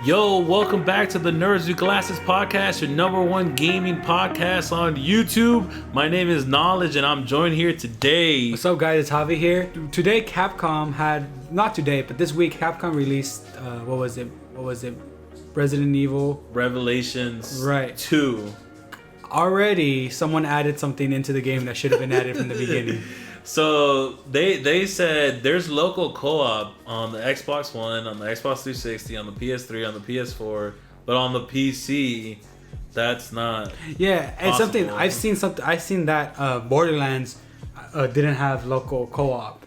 Yo, welcome back to the Nerds with Glasses podcast, your number one gaming podcast on YouTube. My name is Knowledge, and I'm joined here today. What's up, guys? It's Javi here. Today, Capcom not today, but this week, Capcom released, what was it? Resident Evil Revelations right. 2. Already, someone added something into the game that should have been added from the beginning. So they said there's local co-op on the Xbox One, on the Xbox 360, on the PS3, on the PS4, but on the PC, that's not. Yeah, and possible. something I've seen that Borderlands didn't have local co-op.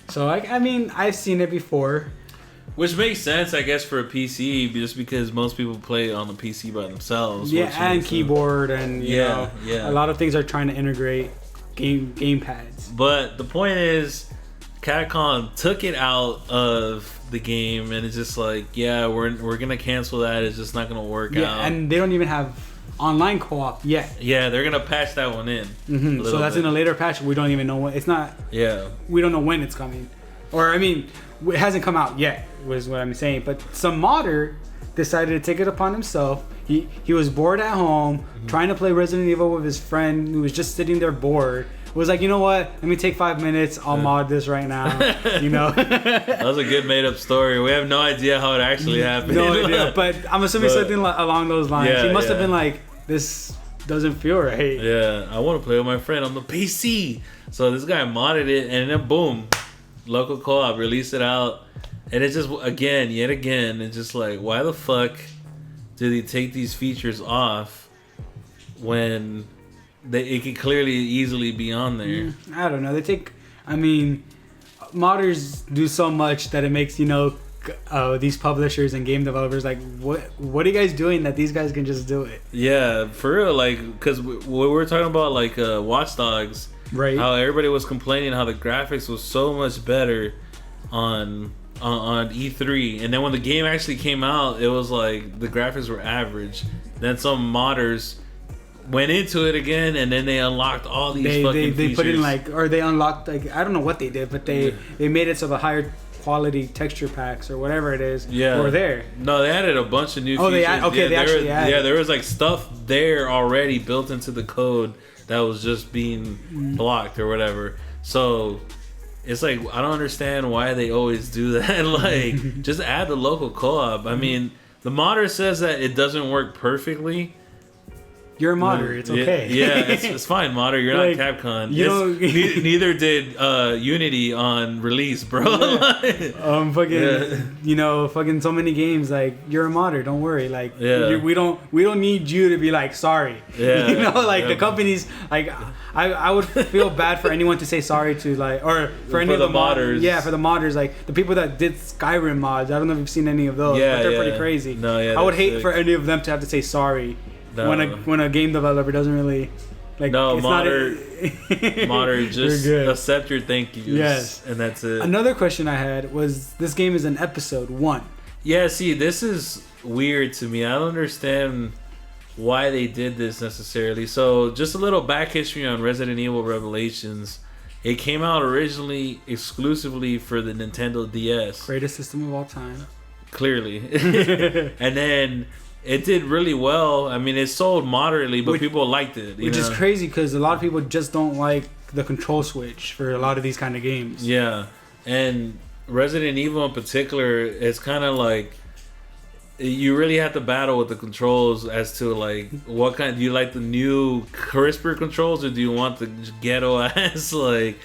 So I mean I've seen it before. Which makes sense, I guess, for a PC, just because most people play on the PC by themselves. Yeah, and keyboard and you know, a lot of things are trying to integrate game pads. But the point is, Capcom took it out of the game, and it's just like, yeah, we're gonna cancel that. It's just not gonna work out. Yeah, and they don't even have online co-op yet. Yeah, they're gonna patch that one in. Mm-hmm. So that's in a later patch. We don't even know when. It's not. Yeah. We don't know when it's coming, or I mean, it hasn't come out yet. Was what I'm saying. But some modder decided to take it upon himself. He was bored at home, trying to play Resident Evil with his friend who was just sitting there bored. Was like, you know what? Let me take 5 minutes. I'll mod this right now. You know. That was a good made-up story. We have no idea how it actually happened. No idea, but I'm assuming something along those lines. Yeah, he must have been like, this doesn't feel right. Yeah, I want to play with my friend on the PC. So this guy modded it, and then boom, local co-op, released it out. And it's just, yet again, it's just like, why the fuck did they take these features off when it could clearly easily be on there? I don't know. Modders do so much that it makes, these publishers and game developers like, what are you guys doing that these guys can just do it? Yeah, for real. Like, because we were talking about, like, Watch Dogs. Right. How everybody was complaining how the graphics was so much better on E3, and then when the game actually came out, it was like the graphics were average. Then some modders went into it again, and then they unlocked all these fucking features. They put in or they unlocked, I don't know what they did, but they made it so the higher quality texture packs or whatever it is were there. No, they added a bunch of new features. They actually added. Yeah, there was like stuff there already built into the code that was just being blocked or whatever. So it's like, I don't understand why they always do that. Like, just add the local co-op. I mean, the modder says that it doesn't work perfectly. You're a modder. It's okay. Yeah, it's fine, modder. You're like, not Capcom. Neither did Unity on release, bro. Fucking so many games. Like, you're a modder. Don't worry. Like, we don't need you to be like sorry. Yeah. The companies. Like, I would feel bad for anyone to say sorry to, like, or for any of the modders. Yeah, for the modders, like the people that did Skyrim mods. I don't know if you've seen any of those. Yeah, but they're pretty crazy. No, yeah. I would hate for any of them to have to say sorry. No. When a game developer doesn't really like. No, modder, just accept your thank yous. Yes, and that's it. Another question I had was, this game is an episode 1. Yeah, see, this is weird to me. I don't understand why they did this necessarily. So, just a little back history on Resident Evil Revelations. It came out originally exclusively for the Nintendo DS. Greatest system of all time. Clearly. And then it did really well. I mean, it sold moderately, but people liked it. Which is crazy, because a lot of people just don't like the control switch for a lot of these kind of games. Yeah. And Resident Evil in particular, it's kind of like, you really have to battle with the controls as to, like, what kind. Do you like the new crisper controls, or do you want the ghetto ass, like?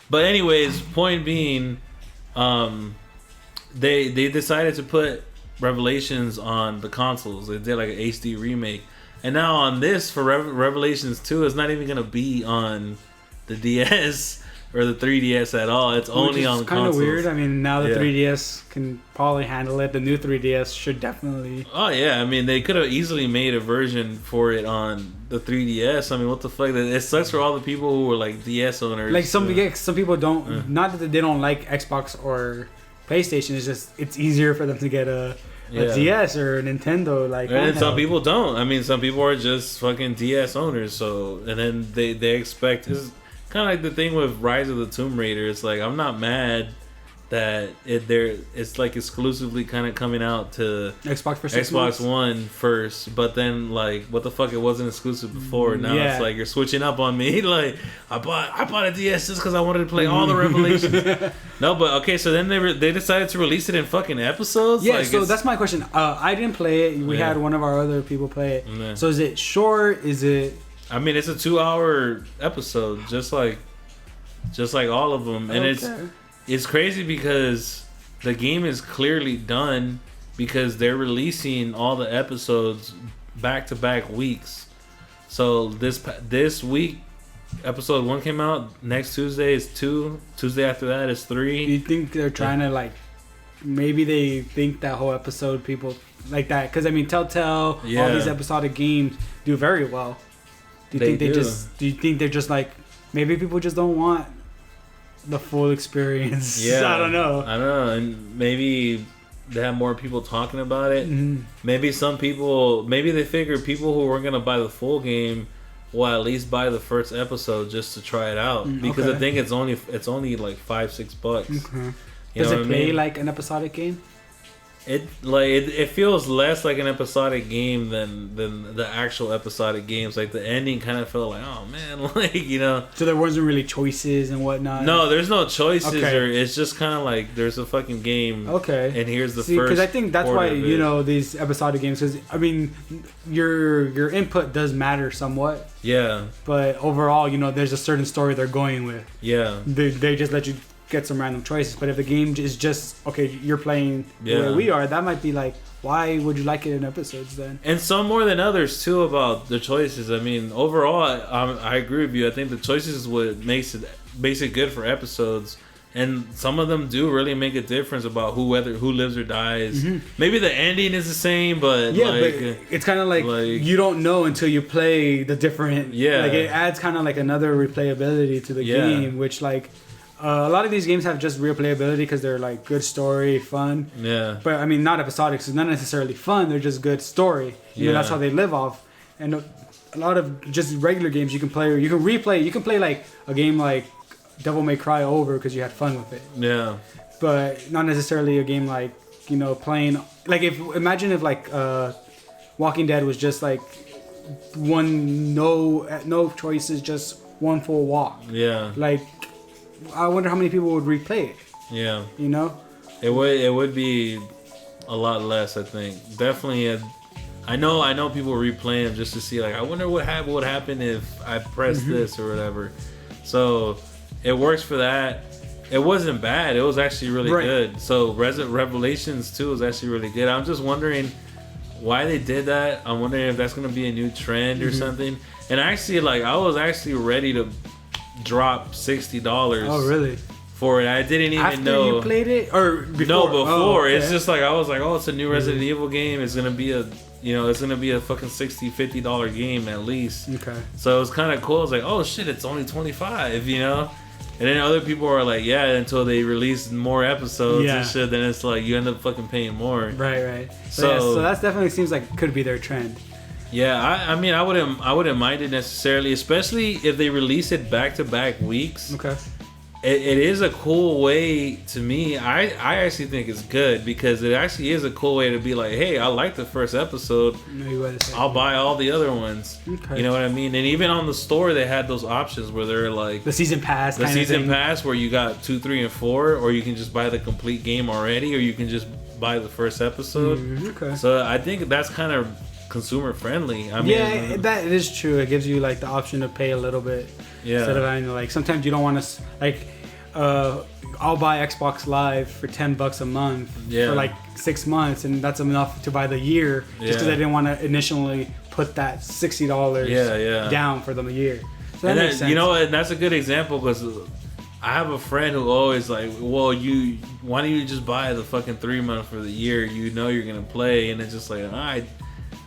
But anyways, point being, they decided to put Revelations on the consoles. They did like an HD remake, and now on this for Revelations 2, it's not even gonna be on the DS or the 3DS at all. It's only on the consoles. Kind of weird. I mean, now the 3DS can probably handle it. The new 3DS should definitely. Oh yeah, I mean, they could have easily made a version for it on the 3DS. I mean, what the fuck? It sucks for all the people who were like DS owners. Like some people don't. Not that they don't like Xbox or PlayStation. It's just it's easier for them to get a DS or a Nintendo. Like, and some people don't. I mean, some people are just fucking DS owners. So, and then they expect. It's kind of like the thing with Rise of the Tomb Raider. It's like, I'm not mad that it's like exclusively kind of coming out to Xbox for 6 Xbox months? One first, but then like what the fuck, it wasn't exclusive before. Now Yeah. it's like you're switching up on me. Like I bought a DS just because I wanted to play all the Revelations. No, but okay, so then they decided to release it in fucking episodes. Yeah, like, so that's my question. I didn't play it. We had one of our other people play it. Yeah. So is it short? Is it? I mean, it's a 2-hour episode, just like all of them, and it's crazy because the game is clearly done because they're releasing all the episodes back-to-back weeks. So this week, episode 1 came out. Next Tuesday is 2. Tuesday after that is 3. Do you think they're trying to like? Maybe they think that whole episode people like that because I mean, Telltale, all these episodic games do very well. Do you think they're just like maybe people just don't want the full experience? Yeah, I don't know, and maybe they have more people talking about it. Mm-hmm. Maybe they figure people who weren't gonna buy the full game will at least buy the first episode just to try it out because I think it's only like $5-6. Okay. Does it play like an episodic game? It feels less like an episodic game than the actual episodic games. Like the ending kind of felt like, oh man, like, you know. So there wasn't really choices and whatnot. No, there's no choices. Or it's just kind of like there's a fucking game. Okay. And here's the first. Because I think that's why these episodic games. Because I mean, your input does matter somewhat. Yeah. But overall, there's a certain story they're going with. Yeah. They just let you get some random choices, but if the game is just okay, you're playing the way we are, that might be like, why would you like it in episodes then? And some more than others too about the choices. I mean, overall, I agree with you. I think the choices is what makes it good for episodes, and some of them do really make a difference about who lives or dies. Mm-hmm. Maybe the ending is the same, but but it's kind of like you don't know until you play the different. Yeah, like it adds kind of like another replayability to the game, which like. A lot of these games have just replayability because they're like good story, fun. Yeah. But I mean, not episodic, so it's not necessarily fun. They're just good story. That's how they live off. And a lot of just regular games you can play, or you can replay. You can play like a game like Devil May Cry over because you had fun with it. Yeah. But not necessarily a game like playing like imagine if like Walking Dead was just like one no choices, just one full walk. Yeah. Like. I wonder how many people would replay it. Yeah. It would be a lot less, I think. Definitely. I know people replay them just to see, like, I wonder what would happen if I pressed this or whatever. So it works for that. It wasn't bad. It was actually really good. So Revelations 2 was actually really good. I'm just wondering why they did that. I'm wondering if that's going to be a new trend or something. And actually, like, I was actually ready to drop $60. Oh, really? For it. I didn't even know. After you played it, or before? No, before. Oh, okay. It's just like I was like, oh, it's a new Resident Evil game. It's gonna be a fucking $50 game at least. Okay. So it was kind of cool. I was like, oh shit, it's only $25. And then other people are like, yeah, until they release more episodes and shit. Then it's like you end up fucking paying more. Right. So that definitely seems like could be their trend. Yeah, I mean, I wouldn't mind it necessarily, especially if they release it back-to-back weeks. Okay. It is a cool way to me. I actually think it's good because it actually is a cool way to be like, hey, I like the first episode. I'll buy all the other ones. Okay. You know what I mean? And even on the store, they had those options where they're like the season pass. The season pass where you got 2, 3, and 4, or you can just buy the complete game already, or you can just buy the first episode. Okay. So I think that's kind of consumer friendly. I mean, that is true. It gives you like the option to pay a little bit instead of having to, like, sometimes you don't want to like I'll buy Xbox Live for $10 a month for like 6 months, and that's enough to buy the year just because I didn't want to initially put that $60 down for them a year. So that makes sense. And that's a good example because I have a friend who always like, well, why don't you just buy the fucking 3 month for the year? You're gonna play, and it's just like, all right.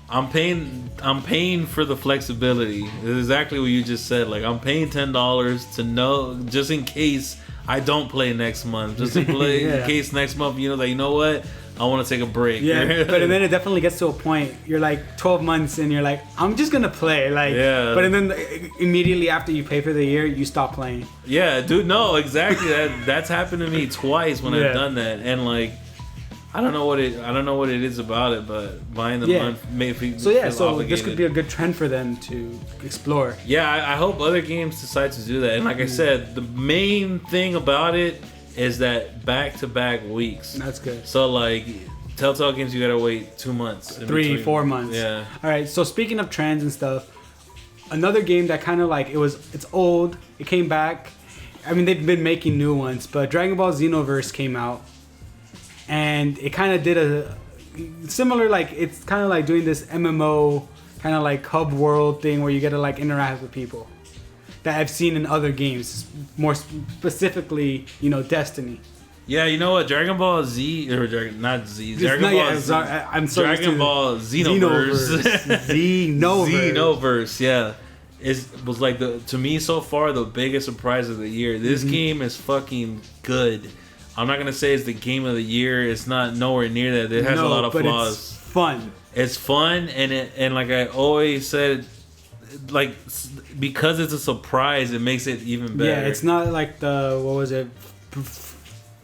I'm paying for the flexibility. It's exactly what you just said. Like, I'm paying $10 to know, just in case I don't play next month. Just in case next month, what? I want to take a break. Yeah, but then it definitely gets to a point. You're like 12 months and you're like, I'm just gonna play. Like, yeah. But then immediately after you pay for the year, you stop playing. Yeah, dude. No, exactly. That's happened to me twice when I've done that, and like, I don't know what it is about it, but buying the month made me so this could be a good trend for them to explore. Yeah, I hope other games decide to do that. And like I said, the main thing about it is that back-to-back weeks. That's good. So like, Telltale games, you gotta wait 2 months, 3-4 months. Yeah. All right. So speaking of trends and stuff, another game that kind of like it's old. It came back. I mean, they've been making new ones, but Dragon Ball Xenoverse came out. And it kind of did a similar, like, it's kind of like doing this MMO kind of like hub world thing where you get to like interact with people that I've seen in other games, more specifically, Destiny. Yeah, you know what? Dragon Ball Z, or not Z, Dragon Ball Xenoverse. Xenoverse, yeah. Was like to me so far the biggest surprise of the year. This game is fucking good. I'm not gonna say it's the game of the year. It's not nowhere near that. It has a lot of flaws. It's fun. It's fun, and like I always said, like because it's a surprise, it makes it even better. Yeah, it's not like what was it,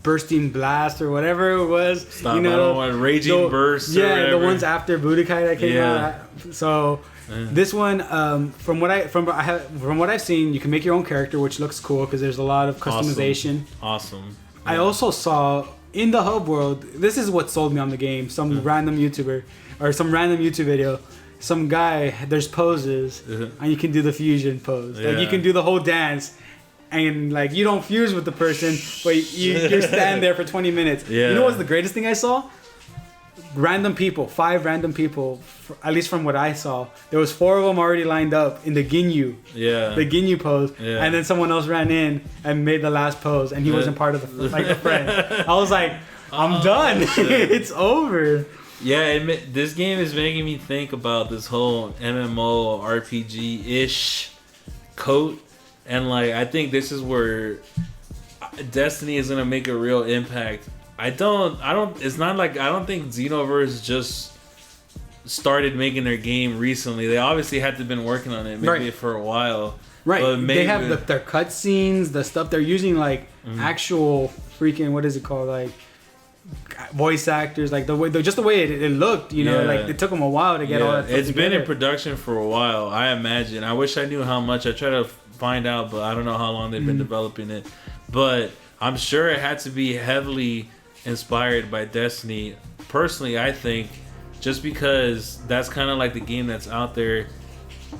Bursting Blast or whatever it was. Stop! I don't know what Raging Burst. Yeah, the ones after Budokai that came out. So. This one, from what I've seen, you can make your own character, which looks cool because there's a lot of customization. Awesome. I also saw in the hub world. This is what sold me on the game. Some random YouTuber or some random YouTube video. Some guy. There's poses, and you can do the fusion pose. Like you can do the whole dance, and like you don't fuse with the person, but you stand there for 20 minutes. Yeah. You know what's the greatest thing I saw? 5 random people, at least from what I saw. There was 4 of them already lined up in the Ginyu. Yeah. The Ginyu pose. Yeah. And then someone else ran in and made the last pose, and he wasn't part of the friend. I was like, I'm done. It's over. Yeah, this game is making me think about this whole MMORPG-ish coat. And like, I think this is where Destiny is going to make a real impact. I don't think Xenoverse just started making their game recently. They obviously had to have been working on it maybe for a while. Right. But they have their cutscenes, the stuff they're using, like actual freaking, what is it called? Like voice actors, like the way it looked, like it took them a while to get all that stuff It's together. been in production for a while, I imagine. I wish I knew how much. I try to find out, but I don't know how long they've been developing it. But I'm sure it had to be heavily inspired by Destiny. Personally, I think just because that's kind of like the game that's out there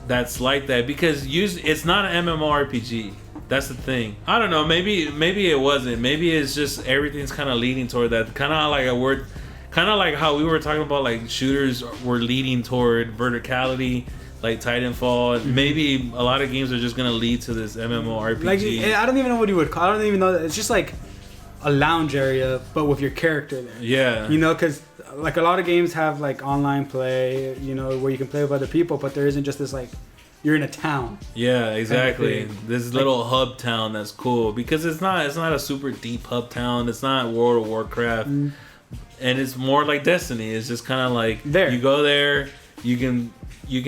that's like that, because it's not an MMORPG. That's the thing. I don't know, maybe it wasn't. Maybe it's just everything's kind of leading toward that. Kind of like how we were talking about like shooters were leading toward verticality, like Titanfall. Maybe a lot of games are just gonna lead to this MMORPG. Like, I don't even know what you would call. I don't even know. It's just like a lounge area, but with your character there. Yeah. Because like a lot of games have like online play, where you can play with other people, but there isn't just this like you're in a town. Yeah, exactly. This little hub town that's cool because it's not a super deep hub town. It's not World of Warcraft, and it's more like Destiny. It's just kind of like you go there, you can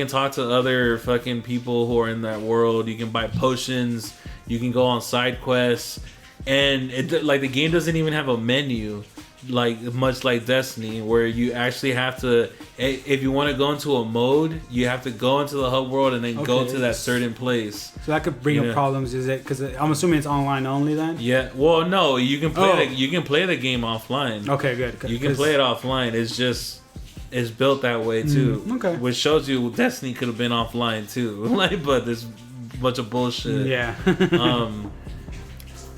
talk to other fucking people who are in that world. You can buy potions. You can go on side quests. And the game doesn't even have a menu, like much like Destiny, where you actually have to, if you want to go into a mode, you have to go into the hub world and then go to that certain place. So that could bring up problems, is it? Because I'm assuming it's online only then. Yeah. Well, no, you can play the game offline. Okay, good. You can play it offline. It's built that way too. Okay. Which shows you Destiny could have been offline too. But there's a bunch of bullshit. Yeah.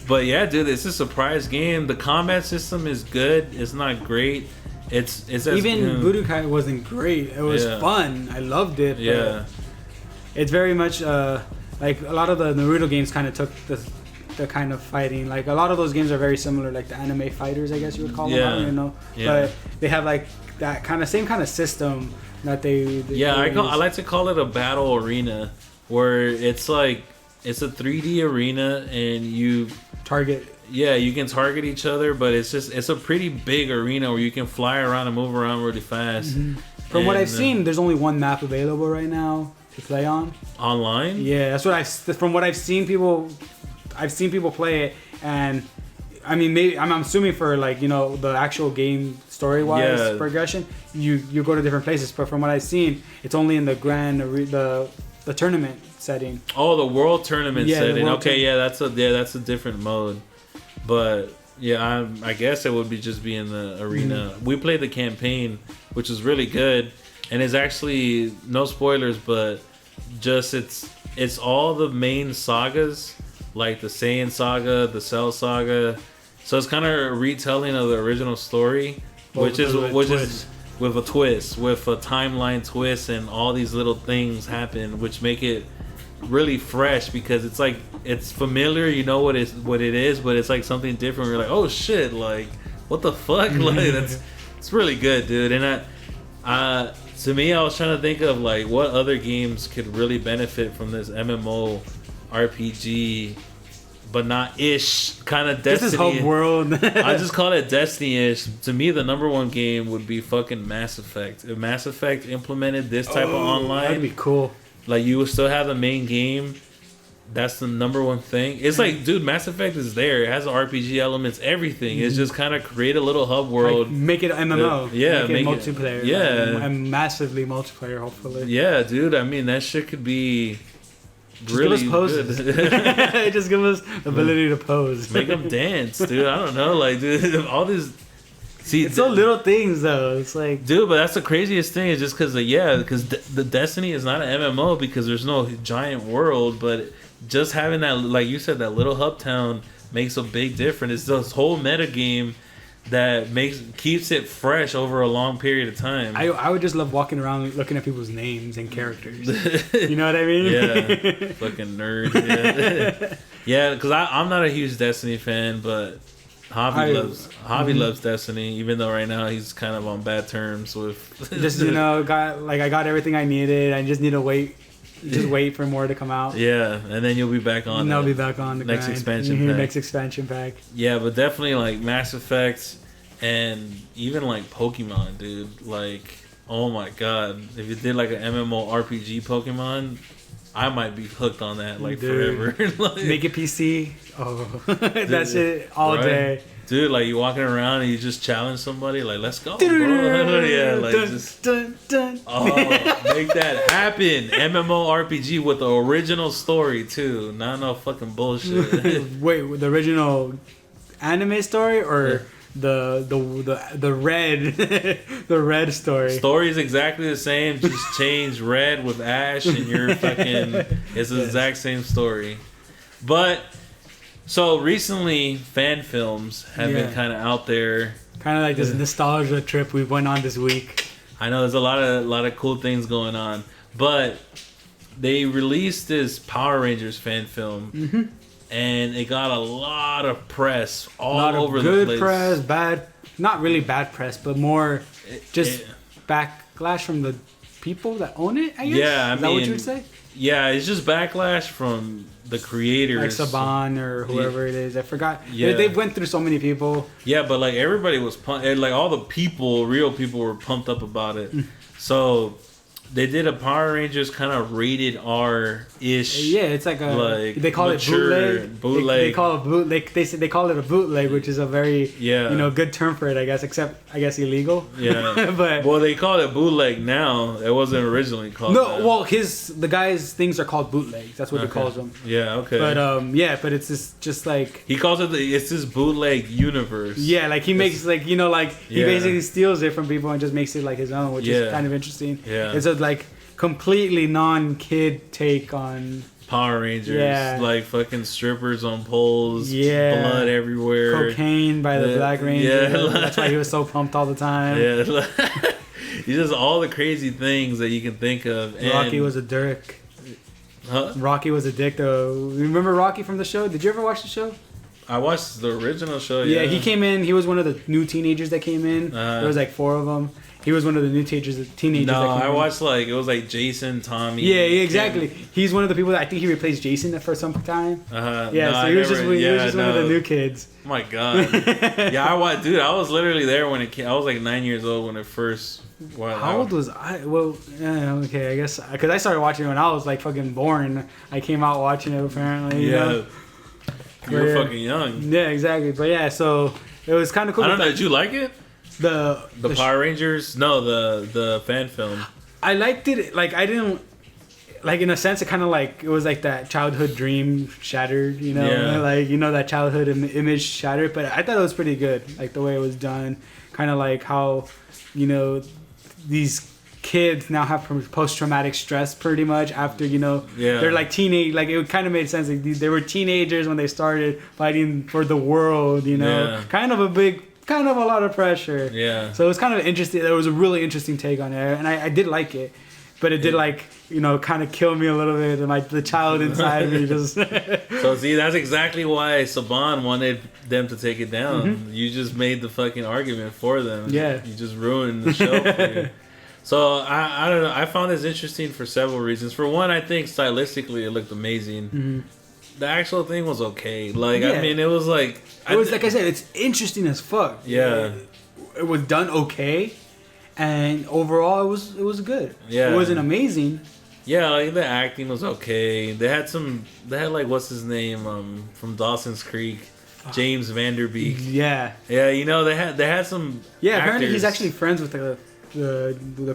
But yeah, dude, it's a surprise game. The combat system is good. It's not great. It's even Budokai wasn't great. It was fun. I loved it. Yeah. It's very much like a lot of the Naruto games kind of took the kind of fighting. Like a lot of those games are very similar, like the anime fighters, I guess you would call them. Yeah. But they have like that same kind of system that they I like to call it a battle arena, where it's like it's a 3D arena and you target Yeah, you can target each other, but it's a pretty big arena where you can fly around and move around really fast. Mm-hmm. From what I've seen, there's only one map available right now to play on. Online? Yeah, that's what from what I've seen people play it, and I mean, maybe I'm assuming for like, you know, the actual game story-wise progression, you go to different places. But from what I've seen, it's only in the the tournament setting. Oh, the world tournament setting. Okay, tournament. that's a different mode. But yeah, I guess it would be just be in the arena. Mm-hmm. We played the campaign, which is really good, and it's actually no spoilers, but just it's all the main sagas, like the Saiyan saga, the Cell saga. So it's kind of a retelling of the original story, which is with a twist, with a timeline twist, and all these little things happen, which make it really fresh because it's like it's familiar, you know what it is, but it's like something different. You're like, oh shit, like what the fuck, like it's really good, dude. And to me, I was trying to think of like what other games could really benefit from this MMO RPG. But not ish, kind of Destiny. This is hub world. I just call it Destiny-ish. To me, the number one game would be fucking Mass Effect. If Mass Effect implemented this type of online, that'd be cool. Like you would still have the main game. That's the number one thing. It's like, dude, Mass Effect is there. It has RPG elements, everything. It's just kind of create a little hub world. Like make it an MMO. Make it multiplayer. Yeah, and massively multiplayer. Hopefully. Yeah, dude. I mean, that shit could be. Just really give us poses. Just give us the ability to pose. Make them dance, dude. I don't know, like, dude, all these. See, it's so little things though. It's like, dude, but that's the craziest thing is just because the Destiny is not an MMO because there's no giant world, but just having that, like you said, that little hub town makes a big difference. It's this whole meta game that keeps it fresh over a long period of time. I would just love walking around looking at people's names and characters. You know what I mean? Yeah, fucking nerd. Yeah, yeah. Because I'm not a huge Destiny fan, but Javi loves Destiny, even though right now he's kind of on bad terms with. Just I got everything I needed. I just need to wait. Just wait for more to come out. Yeah, and then you'll be back on. And I'll be back on the next grind. expansion pack. Next expansion pack. Yeah, but definitely like Mass Effect and even like Pokemon, dude. Like, oh my god, if you did like an MMORPG Pokemon, I might be hooked on that like forever. Like, make it PC. Oh, that's it all day. Dude, like you walking around and you just challenge somebody, like let's go, bro. Yeah, like make that happen. MMORPG with the original story too, not no fucking bullshit. Wait, the original anime story or the red the red story? Story is exactly the same, just change red with Ash and you're fucking. It's the exact same story, but. So recently, fan films have been kind of out there. Kind of like this nostalgia trip we went on this week. I know there's a lot of cool things going on, but they released this Power Rangers fan film, and it got a lot of press all over the place. Good press, bad, not really bad press, but more just backlash from the people that own it. I guess. Yeah, is that what you would say? Yeah, it's just backlash from the creators, like Saban or whoever it is. I forgot. Yeah, they went through so many people. Yeah, but like everybody was like all the people, real people, were pumped up about it. So they did a Power Rangers kind of rated R-ish. Yeah, it's like they call it bootleg. They call it bootleg. They call it a bootleg, which is a very good term for it, I guess. Except I guess illegal. Yeah, but they call it bootleg now. It wasn't originally called. No, that. Well, the guy's things are called bootlegs. That's what he calls them. Yeah, okay. But but it's just like he calls it. It's this bootleg universe. Yeah, like he makes he basically steals it from people and just makes it like his own, which is kind of interesting. Yeah, it's a like completely non-kid take on Power Rangers. Yeah, like fucking strippers on poles. Yeah, blood everywhere. Cocaine by the Black Ranger. Yeah, that's why he was so pumped all the time. Yeah, he does all the crazy things that you can think of. Rocky was a dick. Huh? Rocky was a dick though. Remember Rocky from the show? Did you ever watch the show? I watched the original show. Yeah, he came in. He was one of the new teenagers that came in. There was like 4 of them, He was one of the new teenagers. No, I watched it was like Jason, Tommy. Yeah, exactly. He's one of the people that I think he replaced Jason for some time. Yeah, no, so he was just one of the new kids. Oh my god. Yeah, I was literally there when it came. I was like 9 years old when it first. How old was I? Well, yeah, okay, I guess because I started watching it when I was like fucking born. I came out watching it apparently. Yeah. You were fucking young. Yeah, exactly. But yeah, so it was kind of cool. I don't know. Did you like it? The Power Rangers? No, the fan film. I liked it. Like I didn't. Like in a sense, it kind of like it was like that childhood dream shattered. You know, Yeah. like that childhood image shattered. But I thought it was pretty good. Like the way it was done. Kind of like how, these kids now have post-traumatic stress pretty much after they're like teenage, like it kind of made sense, like they were teenagers when they started fighting for the world, kind of a lot of pressure. So it was kind of interesting. There was a really interesting take on it, and I did like it, but it did kind of kill me a little bit, and the child inside me just So see, that's exactly why Saban wanted them to take it down. Mm-hmm. You just made the fucking argument for them. Yeah, you just ruined the show for you. So I don't know. I found this interesting for several reasons. For one, I think stylistically it looked amazing. Mm-hmm. The actual thing was okay. I mean, it was like like I said, it's interesting as fuck. Yeah, it was done okay, and overall it was good. Yeah, it wasn't amazing. Yeah, the acting was okay. They had what's his name from Dawson's Creek, James Vanderbeek. Yeah, they had some. Yeah, apparently he's actually friends with the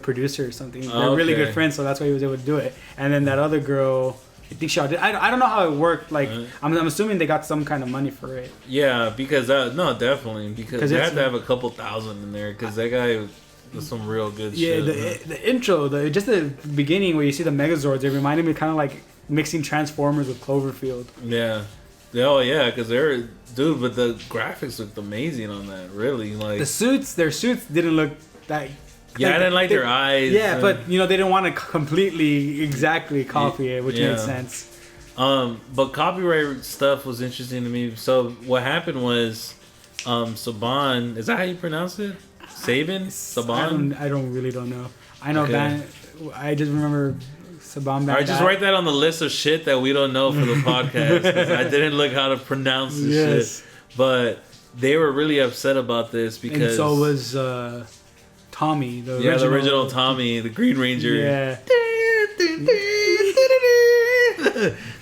producer or something. They're really good friends, so that's why he was able to do it. And then that other girl, I think she did. I don't know how it worked. I'm assuming they got some kind of money for it. Yeah, because definitely because they had to have a couple thousand in there because that guy was some real good shit. Yeah, the intro, just the beginning where you see the Megazords, it reminded me kind of like mixing Transformers with Cloverfield. Yeah. Oh yeah, because but the graphics looked amazing on that. Really, their suits didn't look that. Yeah, I didn't like their eyes. Yeah, but they didn't want to completely exactly copy it, which made sense. But copyright stuff was interesting to me. So what happened was, Saban, is that how you pronounce it? Saban? I really don't know. I know I just remember Saban. Alright, just write that on the list of shit that we don't know for the podcast. 'Cause I didn't look how to pronounce this shit. But they were really upset about this because. And so was Tommy, the original Tommy, the Green Ranger. Yeah.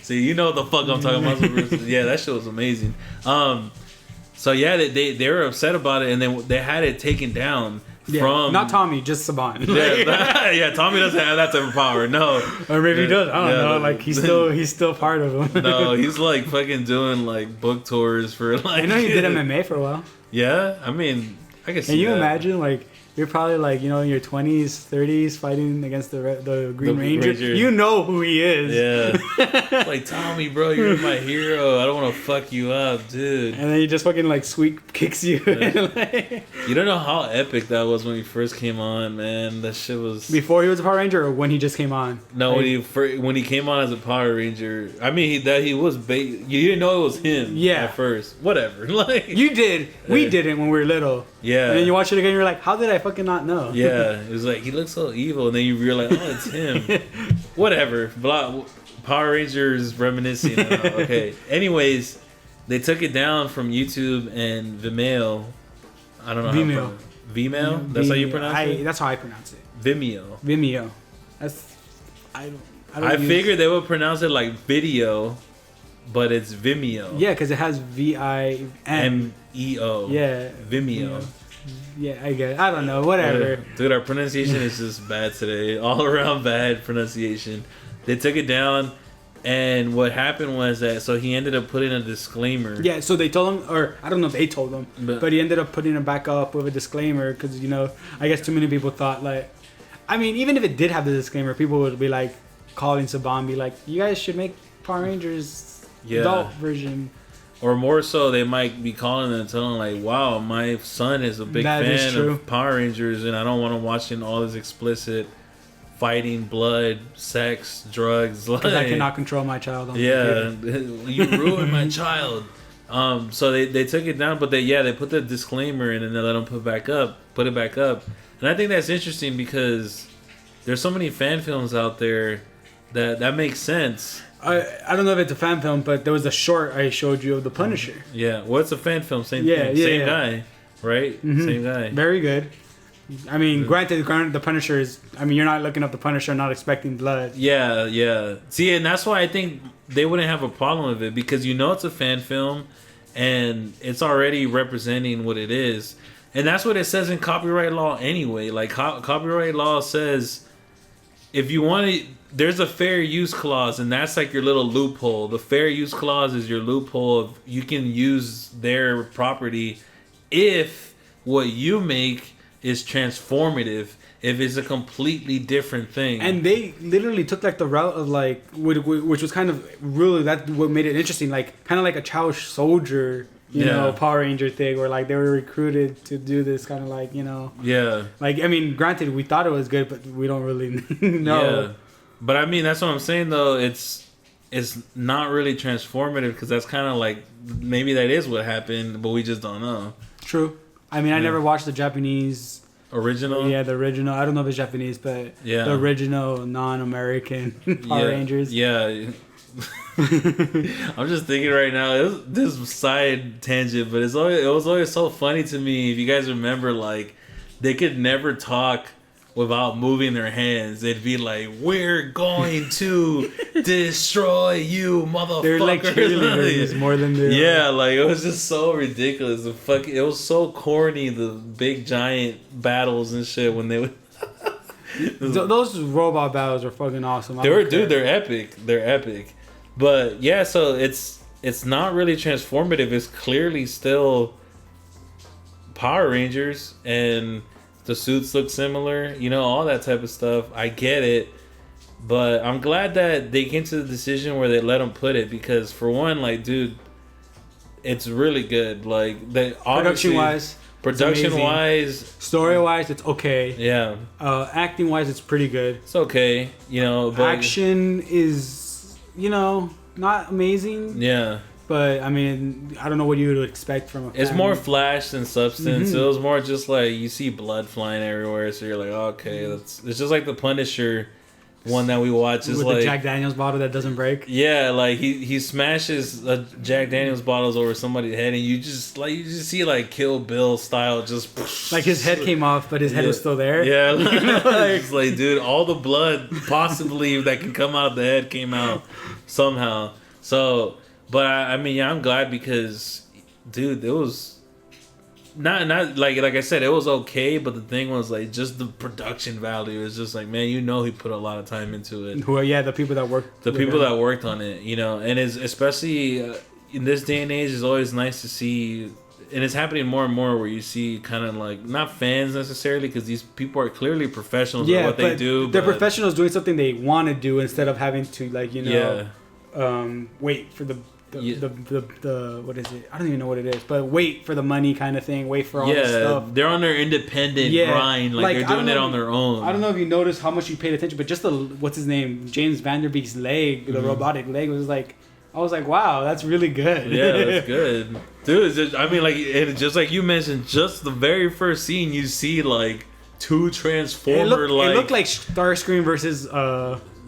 See, you know what the fuck I'm talking about. Yeah, that shit was amazing. So yeah, they were upset about it, and then they had it taken down from not Tommy, just Saban. Yeah, Tommy doesn't have that type of power. No, or maybe he does. I don't know. He's still part of them. No, he's fucking doing book tours for I know he did MMA for a while. Yeah, I mean, I guess. Can you imagine you're probably in your 20s, 30s fighting against the Green Ranger. You know who he is. Yeah. Tommy, bro, you're my hero. I don't want to fuck you up, dude. And then he just fucking sweet kicks you. Yeah. You don't know how epic that was when he first came on, man. That shit was... Before he was a Power Ranger or when he just came on? No, when he came on as a Power Ranger. I mean, he was... You didn't know it was him at first. Whatever. You did. We didn't when we were little. Yeah. And then you watch it again, you're like, how did I fucking not know? Yeah. It was he looks so evil. And then you realize, oh, it's him. Whatever. Power Rangers reminiscing. Okay. Anyways, they took it down from YouTube and Vimeo. I don't know Vimeo. Vimeo? That's how you pronounce it? That's how I pronounce it. Vimeo. That's... I figured they would pronounce it like video, but it's Vimeo. Yeah, because it has V-I-M-E-O. Yeah. Vimeo. Yeah, I get it. I don't know. Whatever. Dude, our pronunciation is just bad today. All around bad pronunciation. They took it down, and what happened was that, so he ended up putting a disclaimer. Yeah, so they told him, or I don't know if they told him, but he ended up putting it back up with a disclaimer because, I guess too many people thought, even if it did have the disclaimer, people would be calling Saban, be you guys should make Power Rangers adult version. Or more so, they might be calling and telling wow, my son is a big fan of Power Rangers, and I don't want to watch all this explicit fighting, blood, sex, drugs. Because I cannot control my child. You ruined my child. So they took it down, but they put the disclaimer in and they let them put it back up. And I think that's interesting because there's so many fan films out there that makes sense. I don't know if it's a fan film, but there was a short I showed you of the Punisher. Yeah, well, it's a fan film, same guy, right? Mm-hmm. Same guy. Very good. I mean, granted, the Punisher is... I mean, you're not looking up the Punisher, not expecting blood. Yeah. See, and that's why I think they wouldn't have a problem with it, because it's a fan film, and it's already representing what it is. And that's what it says in copyright law anyway. Like, copyright law says, if you want to... There's a fair use clause, and that's like your little loophole. The fair use clause is your loophole of you can use their property if what you make is transformative, if it's a completely different thing. And they literally took like the route of like, which was kind of really that what made it interesting, like kind of like a Child Soldier, you know, Power Ranger thing, where like they were recruited to do this kind of like, like, I mean, granted, we thought it was good, but we don't really know. Yeah. But I mean, that's what I'm saying though. It's not really transformative, because that's kind of like maybe that is what happened, but we just don't know. True. I mean, I never watched the Japanese original. Yeah, the original. I don't know if it's Japanese, but the original non-American Power Rangers. Yeah. I'm just thinking right now. This side tangent, but it was always so funny to me. If you guys remember, like they could never talk without moving their hands. They'd be like, "We're going to destroy you, motherfucker!" They're like cheerleaders more than they like it was just so ridiculous. It was so corny. The big giant battles and shit when they would. Those robot battles are fucking awesome. They're epic. They're epic. But yeah, so it's not really transformative. It's clearly still Power Rangers, and the suits look similar, all that type of stuff. I get it, but I'm glad that they came to the decision where they let them put it, because for one, like, dude, it's really good. Like, production wise, story wise, it's okay. Yeah. Acting wise, it's pretty good. It's okay, but action is, not amazing. Yeah. But I mean, I don't know what you would expect from a fan. It's more flash than substance. Mm-hmm. It was more just like you see blood flying everywhere, so you're like, okay, it's just like the Punisher one that we watch is with like the Jack Daniels bottle that doesn't break. Yeah, like he smashes Jack Daniels bottles over somebody's head, and you just see like Kill Bill style, just like his head came off, but his head was still there. Yeah, it's like, dude, all the blood possibly that can come out of the head came out somehow. So. But I mean, yeah, I'm glad, because, dude, it was not like I said, it was okay. But the thing was like just the production value is just like, man, he put a lot of time into it. The people that worked. The people that worked on it, and it's especially in this day and age, is always nice to see, and it's happening more and more where you see kind of like not fans necessarily, because these people are clearly professionals at what they do. They're professionals doing something they want to do instead of having to wait for the what is it? I don't even know what it is, but wait for the money kind of thing. Wait for all this stuff. They're on their independent grind, like they're doing it on their own. I don't know if you noticed how much you paid attention, but just what's his name, James Vanderbeek's leg, the robotic leg was like, I was like, wow, that's really good. Yeah, that's good, dude. I mean, like, and just like you mentioned, just the very first scene, you see like two Transformer. It looked like Starscream versus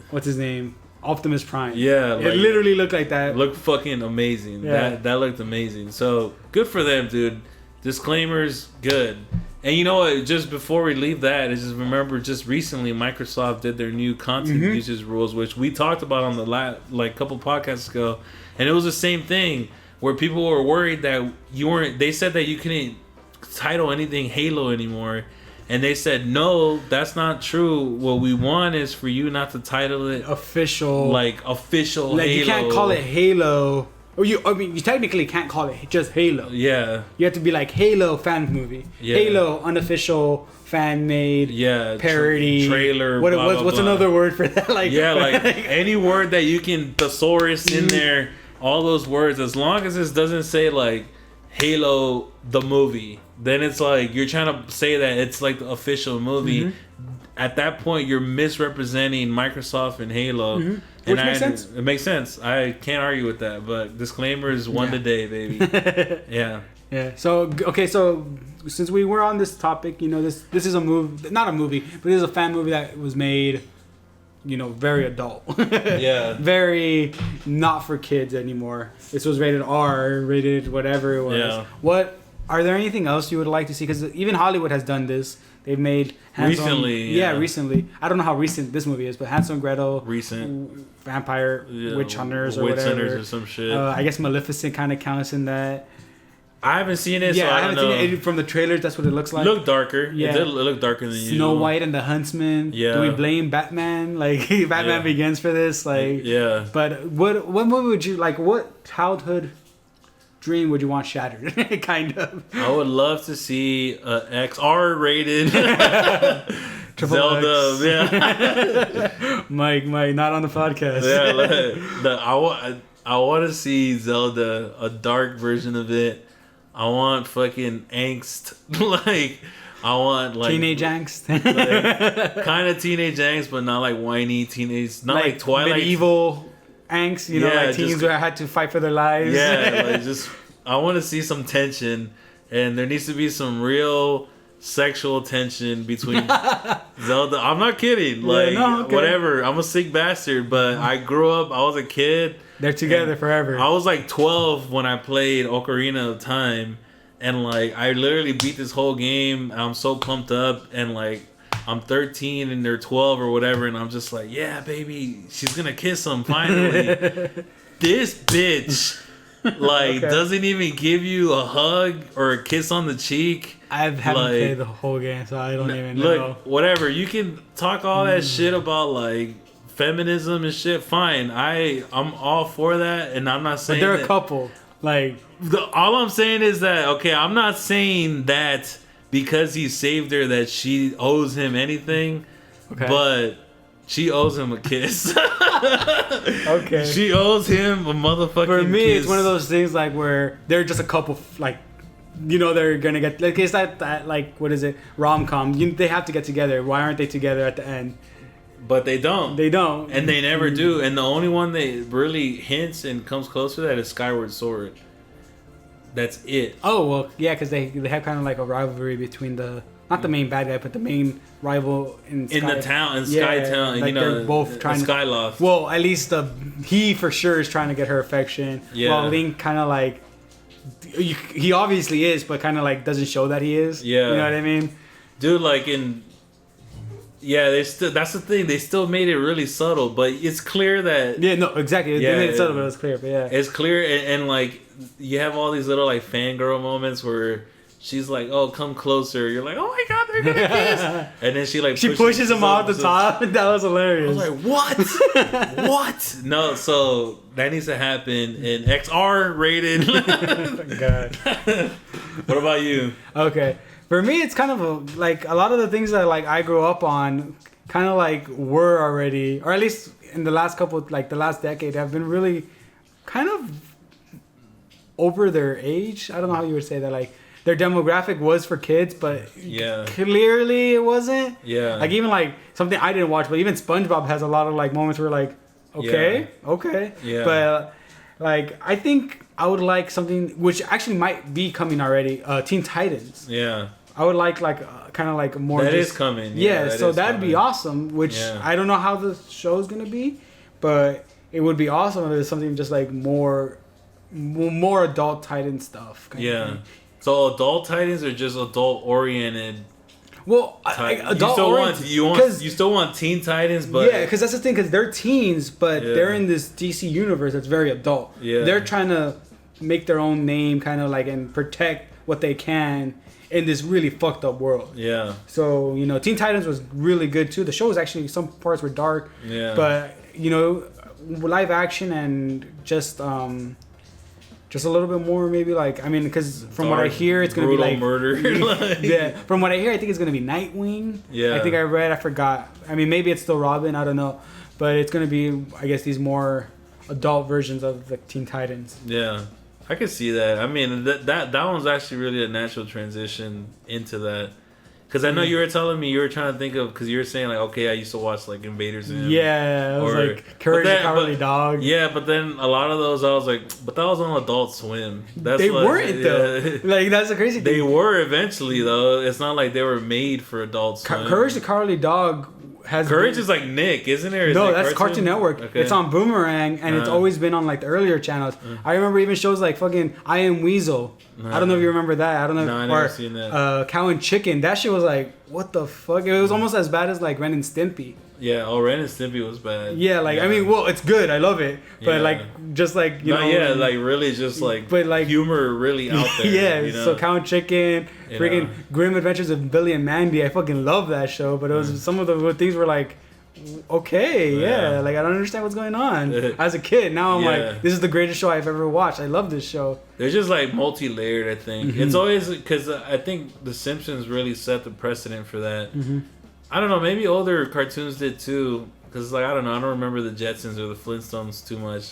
what's his name. Optimus Prime. Yeah, it literally looked like that. Looked fucking amazing. Yeah. That looked amazing. So good for them, dude. Disclaimers, good. And you know what? Just before we leave that, is just remember, just recently Microsoft did their new content usage rules, which we talked about on the couple podcasts ago, and it was the same thing where people were worried that you weren't. They said that you couldn't title anything Halo anymore. And they said, no, that's not true. What we want is for you not to title it official. Like official Halo. You can't call it Halo. Or you technically can't call it just Halo. Yeah. You have to be like Halo fan movie. Yeah. Halo unofficial fan made. Yeah. Parody. Trailer. What's another word for that? Like any word that you can thesaurus in there, all those words, as long as it doesn't say like Halo the movie. Then it's like you're trying to say that it's like the official movie. Mm-hmm. At that point, you're misrepresenting Microsoft and Halo. Mm-hmm. Which makes sense. It makes sense. I can't argue with that. But disclaimers one today, baby. Yeah. Yeah. So okay. So since we were on this topic, this is a movie, not a movie, but it is a fan movie that was made, very adult. Yeah. Very not for kids anymore. This was rated R, rated whatever it was. Yeah. Are there anything else you would like to see? Because even Hollywood has done this. They've made recently. Yeah, recently. I don't know how recent this movie is, but Hansel and Gretel, recent vampire witch hunters or witch whatever. hunters or some shit. I guess Maleficent kind of counts in that. I haven't seen it. Yeah, so I haven't don't know. seen it from the trailers. That's what it looks like. Look darker. Yeah, it looked darker than usual. Snow White and the Huntsman. Yeah. Do we blame Batman? Like Batman Begins for this? Like yeah. But what movie would you like? What childhood dream would you want shattered? Kind of. I would love to see XR rated Zelda. X. Yeah. Mike, not on the podcast. Yeah. I want to see Zelda, a dark version of it. I want fucking angst. I want teenage angst. Kind of teenage angst, but not like whiny teenage. Not like Twilight. Medieval angst, like teens who had to fight for their lives. Yeah, I want to see some tension, and there needs to be some real sexual tension between Zelda. I'm not kidding. Whatever. I'm a sick bastard, but I grew up. I was a kid. They're together forever. I was like 12 when I played Ocarina of Time, and I literally beat this whole game. I'm so pumped up, and I'm 13 and they're 12 or whatever, and I'm just like, yeah, baby, she's gonna kiss him finally. This bitch doesn't even give you a hug or a kiss on the cheek. I haven't played the whole game, so I don't even know. Look, whatever. You can talk all that shit about feminism and shit. Fine, I'm all for that, and I'm not saying. But they're a couple. All I'm saying is that I'm not saying that because he saved her that she owes him anything. Okay. But she owes him a kiss. Okay. She owes him a motherfucking For me, kiss. it's one of those things where they're just a couple, they're gonna get it's that what is it, rom-com? They have to get together. Why aren't they together at the end? But they don't. They don't. And they never do. And the only one that really hints and comes close to that is Skyward Sword. That's it. Oh, well, yeah, because they have kind of a rivalry between not the main bad guy, but the main rival in the town, in Sky Town. They're both trying to Skyloft. Well, at least he for sure is trying to get her affection. Yeah. While Link kind of he obviously is, but kind of doesn't show that he is. Yeah. You know what I mean? Dude, that's the thing. They still made it really subtle, but it's clear that. Yeah, no, exactly. They made it subtle, but it was clear. But yeah, it's clear, and you have all these little fangirl moments where she's like, "Oh, come closer." You're like, "Oh my god, they're gonna kiss!" And then she pushes him off the top. That was hilarious. I was like, "What? What?" No, so that needs to happen in XR rated. God. What about you? Okay. For me, it's kind of a lot of the things that I grew up on, kind of were already, or at least in the last couple, the last decade, have been really kind of over their age. I don't know how you would say that. Their demographic was for kids, but clearly it wasn't. Yeah. Even something I didn't watch, but even SpongeBob has a lot of moments where okay. Yeah. But I think I would like something which actually might be coming already. Teen Titans. Yeah. I would like kind of more. That is coming. Yeah, so that'd be awesome. Which I don't know how the show is gonna be, but it would be awesome if there's something just more adult Titan stuff. Yeah. So adult Titans are just adult oriented. Well, you still want Teen Titans, but because that's the thing, because they're teens, but they're in this DC universe that's very adult. Yeah. They're trying to make their own name, kind of and protect what they can in this really fucked up world. Yeah. So, Teen Titans was really good too. The show was actually, some parts were dark. Yeah. But, live action and just a little bit more maybe because from what I hear, it's going to be murder. Yeah. From what I hear, I think it's going to be Nightwing. Yeah. I think I forgot. Maybe it's still Robin. I don't know. But it's going to be, I guess, these more adult versions of the Teen Titans. Yeah. I could see that. That one's actually really a natural transition into that. Because I know you were telling me you were trying to think of, because you were saying like, okay, I used to watch like Invaders Zim. Yeah, it was like Courage the Cowardly Dog. Yeah, but then a lot of those I was like, but that was on Adult Swim. They weren't though. Like that's the crazy thing. They were eventually though. It's not like they were made for Adult Swim. Courage the Cowardly Dog Courage is like Nick, isn't it? No, that's Cartoon Network. Okay. It's on Boomerang, and it's always been on like the earlier channels. I remember even shows like fucking I Am Weasel. I don't know if you remember that. I don't know. No, I never seen that. Cow and Chicken. That shit was like, what the fuck? It was almost as bad as like Ren and Stimpy. Yeah, Ren and Stimpy was bad. Yeah, like I mean, well, it's good. I love it, but like just like you know, yeah, like really just like, but like humor really out there. Yeah, you know? So Cow and Chicken, freaking Grim Adventures of Billy and Mandy. I fucking love that show, but it was some of the things were like, okay, yeah, like I don't understand what's going on. As a kid, now I'm like, this is the greatest show I've ever watched. I love this show. They're just like multi-layered. I think it's always because I think The Simpsons really set the precedent for that. I don't know, maybe older cartoons did too. Because like I don't know, I don't remember the Jetsons or the Flintstones too much.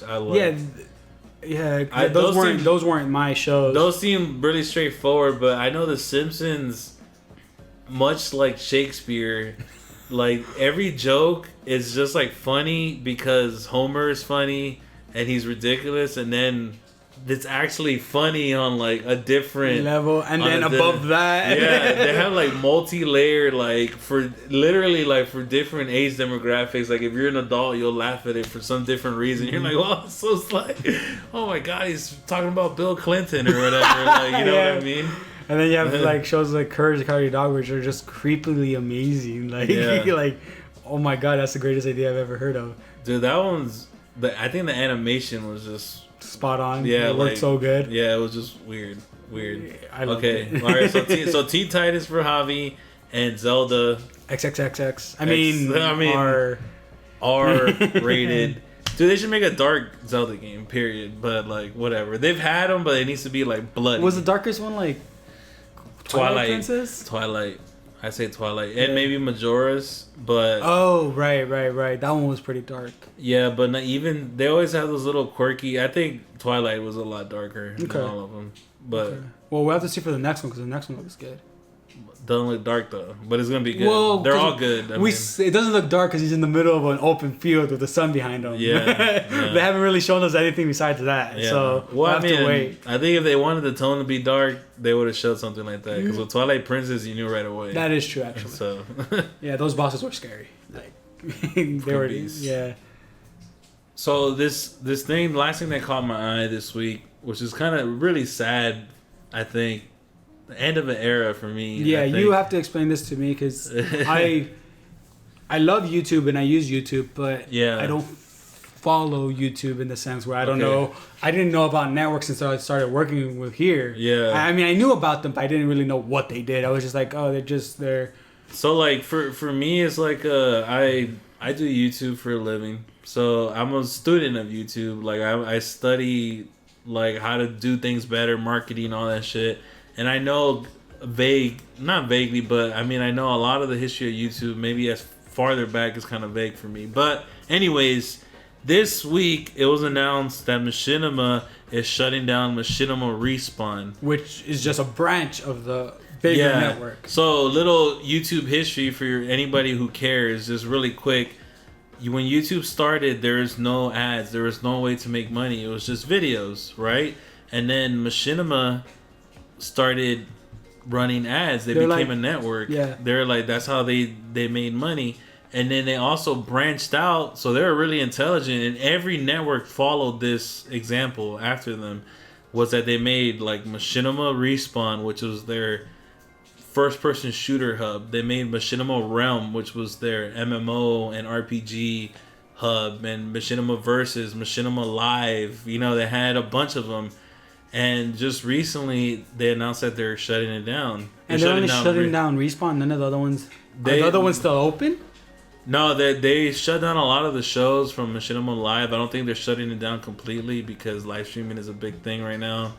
Those weren't my shows. Those seem really straightforward, but I know the Simpsons, much like Shakespeare. Like every joke is just like funny because Homer is funny and he's ridiculous, and then it's actually funny on like a different level, and then above that, yeah, they have like multi-layered, like for literally like for different age demographics. Like if you're an adult, you'll laugh at it for some different reason. You're like, oh, it's so like, oh my god, he's talking about Bill Clinton or whatever. Like you know what I mean? And then you have like shows like Courage the Cowardly Dog, which are just creepily amazing. Like, like, oh my god, that's the greatest idea I've ever heard of. Dude, that one's. I think the animation was just spot on. Yeah, it worked so good. Yeah, it was just weird. I loved it. All right. So Teen Titans for Javi and Zelda XXXX. I mean, R-rated. Dude, they should make a dark Zelda game. Period. But like, whatever. They've had them, but it needs to be like bloody. Was the darkest one like Twilight Princess? Twilight. I say Twilight, and maybe Majora's, but right. That one was pretty dark. Yeah, but not even they always have those little quirky. I think Twilight was a lot darker than all of them. But well, we'll have to see for the next one because the next one looks good. Doesn't look dark though, but it's gonna be good. Well, they're all good. It doesn't look dark because he's in the middle of an open field with the sun behind him. Yeah, they haven't really shown us anything besides that. Yeah. So we'll have to wait. I think if they wanted the tone to be dark, they would have showed something like that. Because with Twilight Princess, you knew right away. That is true, actually. So yeah, those bosses were scary. Like they were, yeah. So this thing, last thing that caught my eye this week, which is kind of really sad, I think. The end of an era for me. Yeah, you have to explain this to me because I love YouTube and I use YouTube, but I don't follow YouTube in the sense where I don't know. I didn't know about networks until I started working with here. Yeah, I mean I knew about them, but I didn't really know what they did. I was just like, oh, they're. So like for me, it's like I do YouTube for a living, so I'm a student of YouTube. Like I study like how to do things better, marketing, all that shit. And I know not vaguely, but I mean, I know a lot of the history of YouTube, maybe as farther back is kind of vague for me. But anyways, this week it was announced that Machinima is shutting down Machinima Respawn. Which is just a branch of the bigger network. So little YouTube history for anybody who cares, just really quick. When YouTube started, there was no ads. There was no way to make money. It was just videos, right? And then Machinima started running ads. They became a network. Yeah, they're like, that's how they made money. And then they also branched out, so they were really intelligent, and every network followed this example after them. Was that they made like Machinima Respawn, which was their first person shooter hub. They made Machinima Realm, which was their MMO and RPG hub, and Machinima Versus, Machinima Live. You know, they had a bunch of them. And just recently, they announced that they're shutting it down. And they're only shutting down Respawn. None of the other ones. Are the other ones still open? No, they shut down a lot of the shows from Machinima Live. I don't think they're shutting it down completely because live streaming is a big thing right now.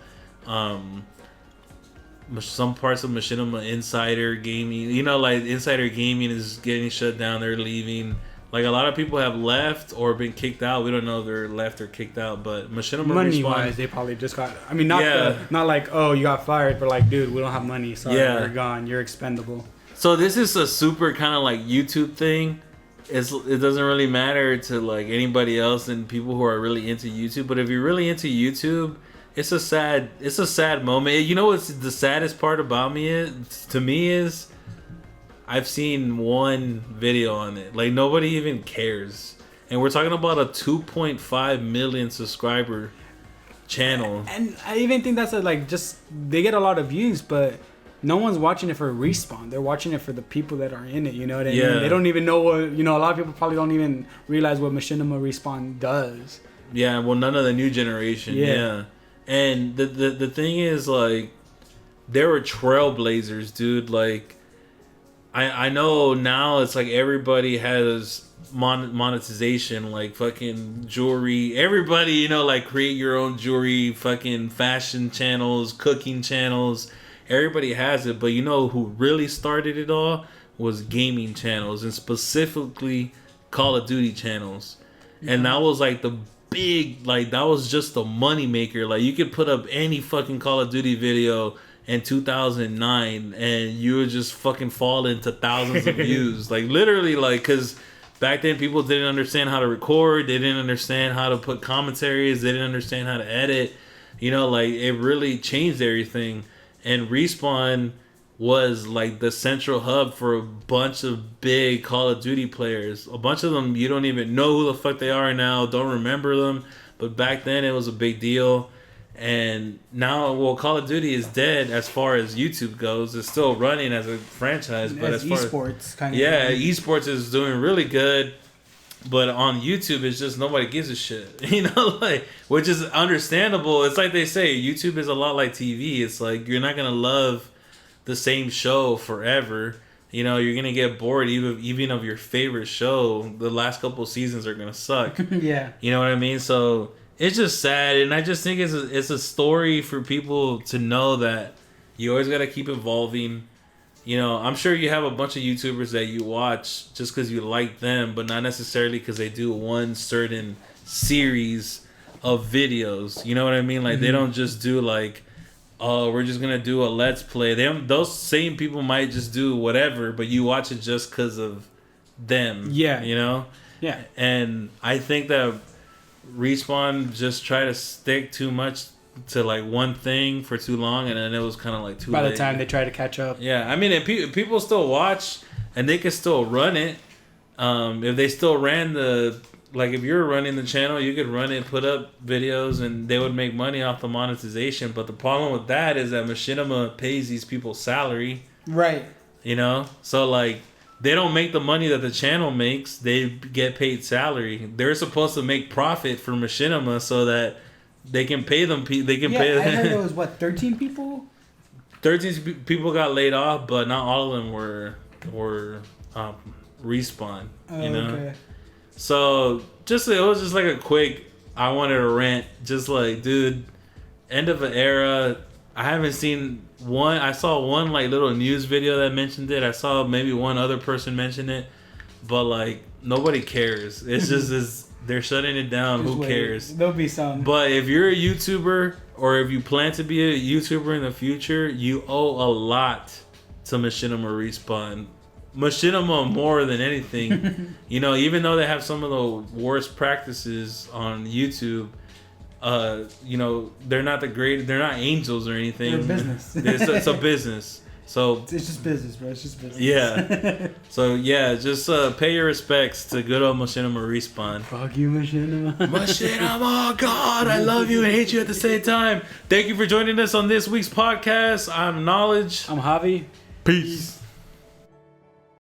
Some parts of Machinima Insider Gaming, you know, like Insider Gaming is getting shut down. They're leaving. Like, a lot of people have left or been kicked out. We don't know if they're left or kicked out, but Machinima money-wise, they probably just got... I mean, not like, oh, you got fired, but like, dude, we don't have money. Sorry, you're gone. You're expendable. So this is a super kind of like YouTube thing. It doesn't really matter to like anybody else and people who are really into YouTube. But if you're really into YouTube, it's a sad moment. You know what's the saddest part about to me is I've seen one video on it. Like nobody even cares. And we're talking about a 2.5 million subscriber channel. And I even think that's they get a lot of views, but no one's watching it for Respawn. They're watching it for the people that are in it. You know what I mean? They don't even know what, a lot of people probably don't even realize what Machinima Respawn does. Yeah, well, none of the new generation. Yeah. And the thing is, like, they were trailblazers, dude. Like, I know now it's like everybody has monetization, like fucking jewelry. Everybody, like create your own jewelry, fucking fashion channels, cooking channels. Everybody has it, but who really started it all was gaming channels, and specifically Call of Duty channels. And that was like the big, like that was just the money maker. Like you could put up any fucking Call of Duty video in 2009 and you would just fucking fall into thousands of views. Like literally, like, because back then people didn't understand how to record, they didn't understand how to put commentaries, they didn't understand how to edit. Like it really changed everything. And Respawn was like the central hub for a bunch of big Call of Duty players. A bunch of them you don't even know who the fuck they are now, don't remember them. But back then it was a big deal. And now, well, Call of Duty is dead as far as YouTube goes. It's still running as a franchise, but as far esports kind of esports is doing really good. But on YouTube, it's just nobody gives a shit, which is understandable. It's like they say, YouTube is a lot like TV. It's like you're not gonna love the same show forever. You're gonna get bored even of your favorite show. The last couple seasons are gonna suck. Yeah, you know what I mean. So it's just sad, and I just think it's a story for people to know that you always gotta keep evolving. I'm sure you have a bunch of YouTubers that you watch just because you like them, but not necessarily because they do one certain series of videos. You know what I mean? Like, they don't just do, like, oh, we're just going to do a Let's Play. Those same people might just do whatever, but you watch it just because of them. Yeah. Yeah. And I think that Respawn just try to stick too much to like one thing for too long, and then it was kind of like too late. By the time they try to catch up. Yeah, I mean, and people still watch, and they can still run it. If they still ran if you're running the channel, you could run it, put up videos, and they would make money off the monetization. But the problem with that is that Machinima pays these people salary. Right. So like, they don't make the money that the channel makes. They get paid salary. They're supposed to make profit for Machinima so that they can pay them. They can pay them. I heard it was 13 people. 13 people got laid off, but not all of them were Respawn. Okay. So it was just like a quick. I wanted to rant. Just like, dude, end of an era. I haven't seen one. I saw one like little news video that mentioned it. I saw maybe one other person mention it, but like nobody cares. It's just they're shutting it down. Just who cares? There'll be some. But if you're a YouTuber, or if you plan to be a YouTuber in the future, you owe a lot to Machinima Respawn. Machinima more than anything. Even though they have some of the worst practices on YouTube, they're not they're not angels or anything. They're business. It's a business. So it's just business, bro. It's just business. Yeah. So yeah, just pay your respects to good old Machinima Respawn. Fuck you, Machinima. Machinima, God, I love you and hate you at the same time. Thank you for joining us on this week's podcast. I'm Knowledge. I'm Javi. Peace.